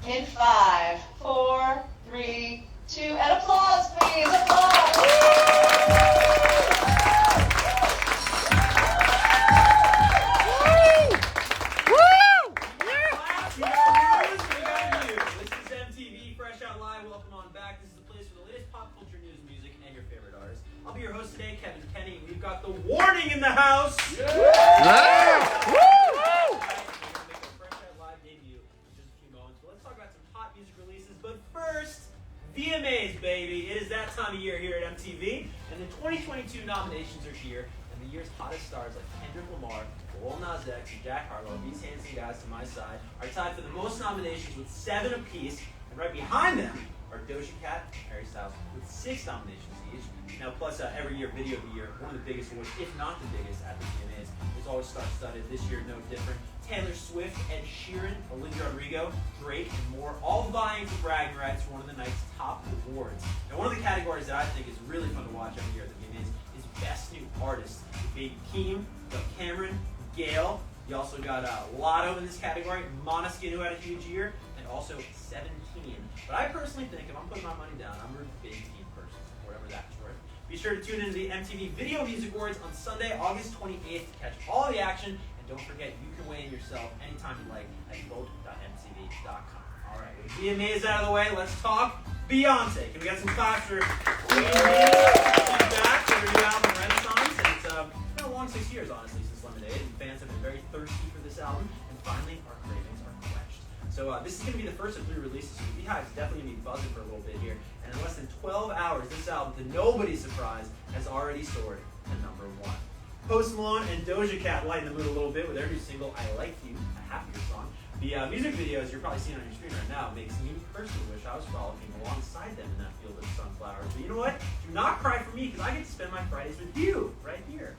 In 5, 4, 3, 2, and applause, please. Applause. This is MTV, Fresh Out Live. Welcome on back. This is the place for the latest pop culture news, music, and your favorite artists. I'll be your host today, Kevin Kenny. We've got the Warning in the house. VMAs, baby. It is that time of year here at MTV, and the 2022 nominations are here, and the year's hottest stars like Kendrick Lamar, Lil Nas X, and Jack Harlow, these handsome guys to my side, are tied for the most nominations with 7 apiece, and right behind them are Doja Cat and Harry Styles with 6 nominations each. Now, plus every year, Video of the Year, one of the biggest awards, if not the biggest, at the VMAs. It's always star-studded. This year, no different. Taylor Swift, Ed Sheeran, Olivia Rodrigo, Drake, and more, all vying for bragging rights for one of the night's top awards. Now, one of the categories that I think is really fun to watch every year at the VMAs is Best New Artist. Baby Keem, Cameron, Gail. You also got Lotto in this category, Måneskin, who had a huge year, and also 17. But I personally think, if I'm putting my money down, I'm rooting for Baby Keem first, whatever that's worth. Be sure to tune into the MTV Video Music Awards on Sunday, August 28th to catch all the action. And don't forget, you can weigh in yourself anytime you like at vote.mtv.com. All right, with VMAs out of the way, let's talk Beyonce. Can we get some claps for Beyonce back for her new album, Renaissance? And it's been a long 6 years, honestly, since Lemonade. And fans have been very thirsty for this album, and finally, our cravings are quenched. So this is going to be the first of 3 releases, so Beehive's definitely going to be buzzing for a little bit here. And in less than 12 hours, this album, to nobody's surprise, has already soared to #1. Post Malone and Doja Cat lighten the mood a little bit with their new single, I Like You, a happier song. The music videos you're probably seeing on your screen right now makes me personally wish I was frolicking alongside them in that field of sunflowers. But you know what? Do not cry for me, because I get to spend my Fridays with you right here.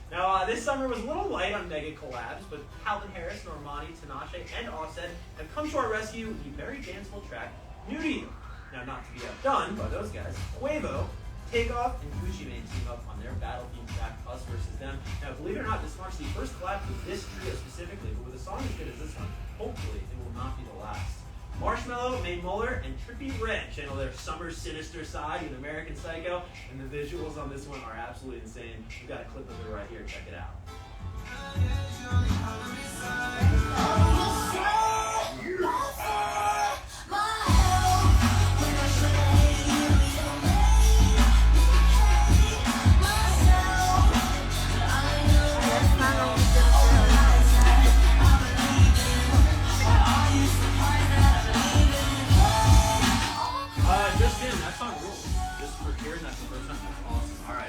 Now, this summer was a little light on mega collabs, but Calvin Harris, Normani, Tinashe, and Offset have come to our rescue with the very danceable track, New to You. Now, not to be outdone by those guys, Quavo, Takeoff, and Gucci Mane team up on their battle theme track, Us Versus Them. Now, believe it or not, this marks the first collab with this trio specifically, but with a song as good as this one, hopefully it will not be the last. Marshmello, Mae Muller, and Trippie Redd channel their summer sinister side with American Psycho, and the visuals on this one are absolutely insane. We've got a clip of it right here. Check it out.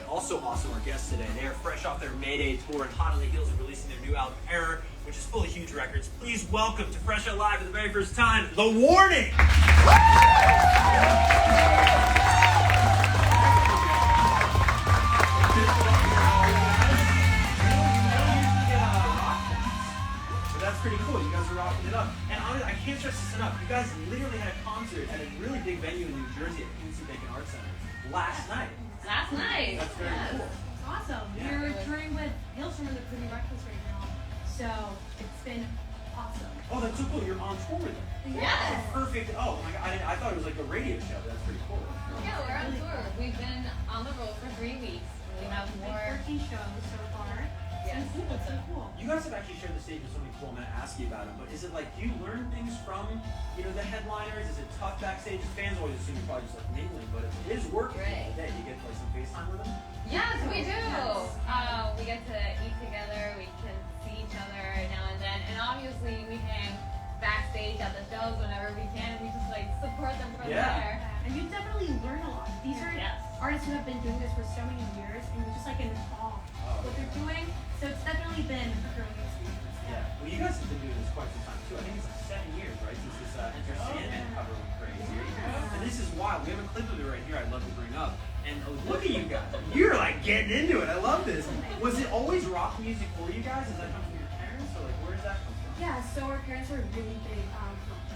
Also awesome, our guests today. They are fresh off their Mayday tour and hot on the heels of releasing their new album, Error, which is full of huge records. Please welcome to Fresh Out Live for the very first time, The Warning! So that's pretty cool. You guys are rocking it up. And honestly, I can't stress this enough. You guys literally had a concert at a really big venue in New Jersey at Quincy Bank Art Center last night. Last night. That's very cool. It's awesome. Yeah. We're touring with Hailstorm and the Pretty Reckless right now. So it's been awesome. Oh, that's so cool. You're on tour with them. Yes. Perfect. Oh my god, I thought it was like a radio show, but that's pretty cool. Yeah, we're on tour. We've been on the road for 3 weeks. We have more. 14 shows so far. Yes. It's cool. It's so cool. You guys have actually shared the stage with so many people. I'm going to ask you about them, but is it like, do you learn things from, the headliners? Is it tough backstage? Fans always assume you're probably just like mingling, but it is work at the end of the day. You get like some FaceTime with them? Yes, we do. Yes. We get to eat together. We can see each other now and then. And obviously, we hang backstage at the shows whenever we can. And we just like support them from there. And you definitely learn a lot. These are artists who have been doing this for so many years, and you're just like in awe of what they're doing. So it's definitely been a growing experience. Yeah. Well, you guys have been doing this quite some time too. I think it's like 7 years, right, since this Enter Sandman cover went crazy. And this is wild. We have a clip of it right here I'd love to bring up. And look at you guys. You're like getting into it. I love this. Was it always rock music for you guys? Does that come from your parents, or like where does that come from? Yeah, so our parents were really big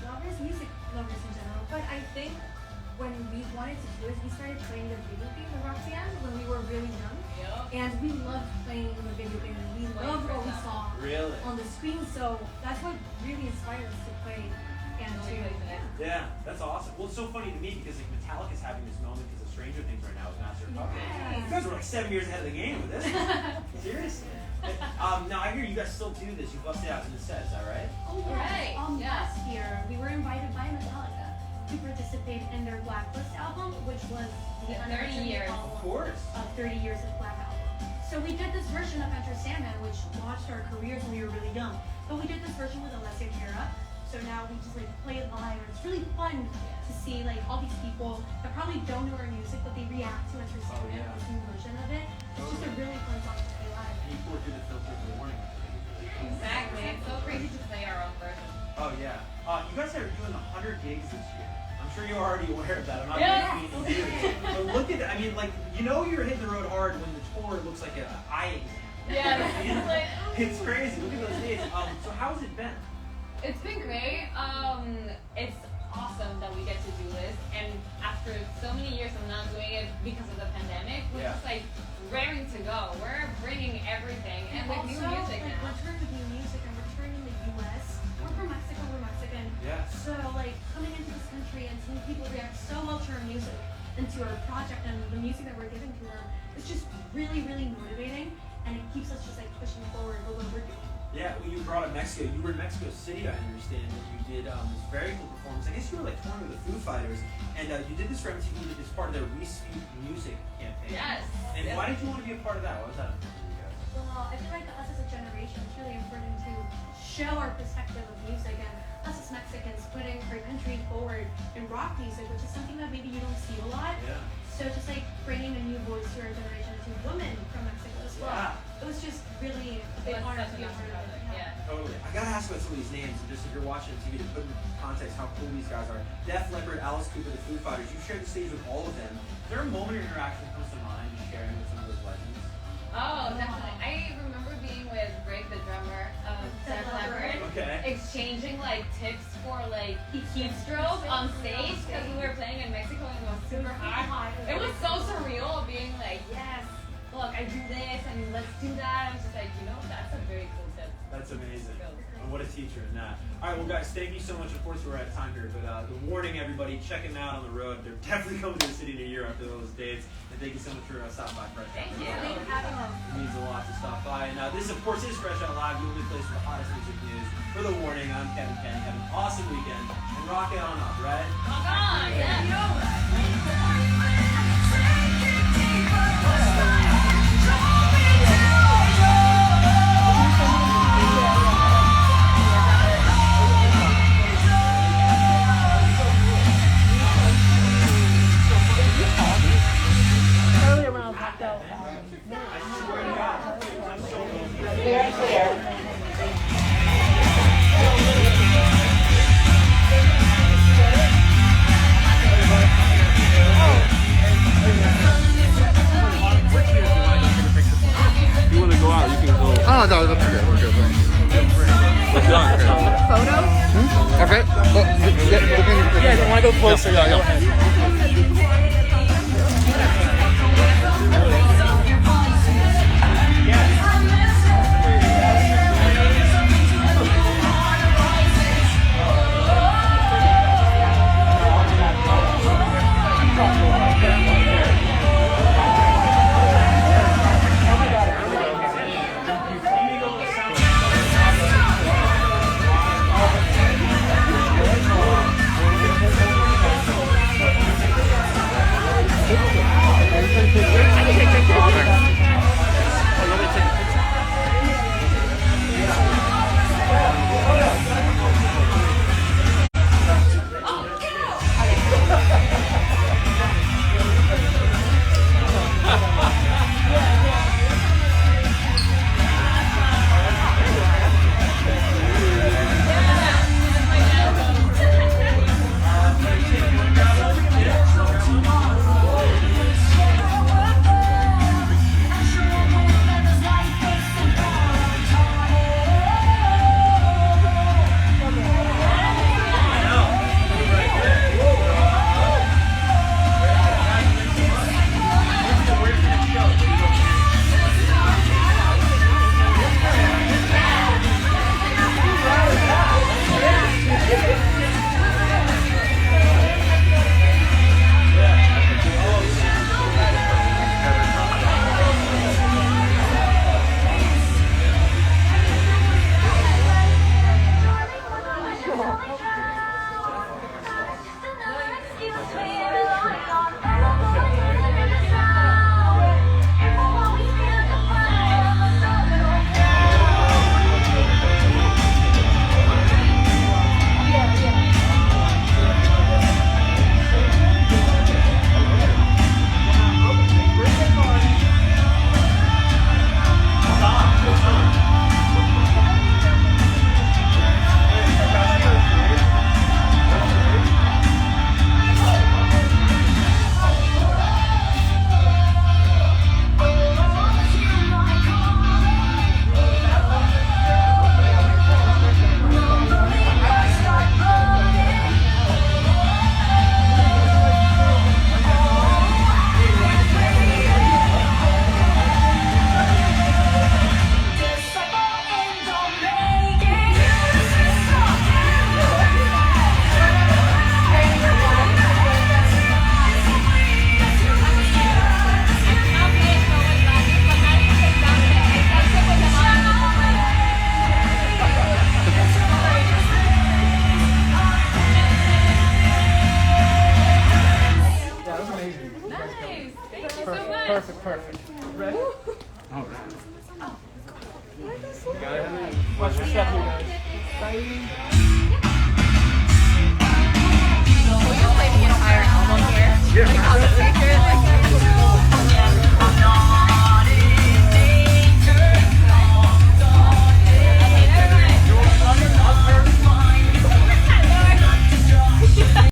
lovers, music lovers in general. But I think when we wanted to do it, we started playing the video game, the Roxanne, when we were really young. Yep. And we loved playing the video game. We loved what we saw on the screen. So that's what really inspired us to play and to Yeah, that's awesome. Well, it's so funny to me because like Metallica's having this moment because of Stranger Things right now with Master of Puppets. Yes. You guys were like 7 years ahead of the game with this. Seriously. Now I hear you guys still do this. You bust it out in the set, is that right? Oh, Right, yes. Last year, we were invited by Metallica to participate in their Blacklist album, which was the 30 years. album Of course. of 30 years of Black Album. So we did this version of Enter Sandman, which launched our careers when we were really young. But we did this version with Alessia Cara. So now we just like play it live, and it's really fun to see like all these people that probably don't know our music, but they react to Enter Sandman, this new version of it. It's just a really fun song to play live. And you poured through the filter for the warning. Exactly. It's so crazy to play our own version. Oh yeah. You guys are doing 100 gigs this year. I'm sure you're already aware of that. I'm not Yeah. going to do it. But look at that. I mean, like, you're hitting the road hard when the tour looks like an eye exam. Yeah, it's like, It's crazy. Look at those dates. So how's it been? it's been great. It's awesome that we get to do this. And after so many years of not doing it because of the pandemic, we're just like raring to go. We're bringing everything and with new music like, now. we're touring with new music, and we're touring in the US. We're from Mexico, we're Mexican. Yeah. So like coming into this country and seeing people react so well to our music and to our project and the music that we're giving to them, it's just really, really motivating, and it keeps us just like pushing forward with what we're doing. Yeah, well, you brought up Mexico. You were in Mexico City, I understand, and you did this very cool performance. I guess you were like touring with the Foo Fighters, and you did this for MTV as part of their We Speak Music campaign. Yes. And why did you want to be a part of that? Why was that important for you guys? Well, I feel like us as a generation, it's really important to show our perspective of music, and us as Mexicans putting our country forward in rock music, which is something that maybe you don't see a lot. Yeah. So just like bringing a new voice to our generation, to women from Mexico as well. Yeah. It was just really a big It was honor to such be a an part of it. honor, yeah. Totally. I gotta ask about some of these names, and just if you're watching TV to put in context how cool these guys are. Def Leppard, Alice Cooper, the Foo Fighters. You shared the stage with all of them. Is there a moment or interaction that comes to mind sharing with some of those legends? Oh, definitely. I remember being with Greg, the drummer of Def Leppard, exchanging like tips for like heat stroke on stage because we were playing in Mexico and it was super hot. It was so surreal being like, yes, look, I do this and let's do that. I was just like, that's a very cool tip. That's amazing. And what a teacher in that. All right, well, guys, thank you so much. Of course, we're out of time here, but the warning, everybody, check them out on the road. They're definitely coming to the city near year after those dates. And thank you so much for stopping by Fresh Out. Thank you. It means a lot to stop by. And this, of course, is Fresh Out Live, the only place for the hottest music news. For the warning, I'm Kevin Penn. Have an awesome weekend and rock it on up, right? Rock on, yeah. Clear and clear. You want to go out, you can go. Oh, no, that's okay. We're good. We're done. Photos? Okay. Yeah, you want to go closer? Yeah, go ahead. Perfect. Ready? All right. Watch your step here, guys.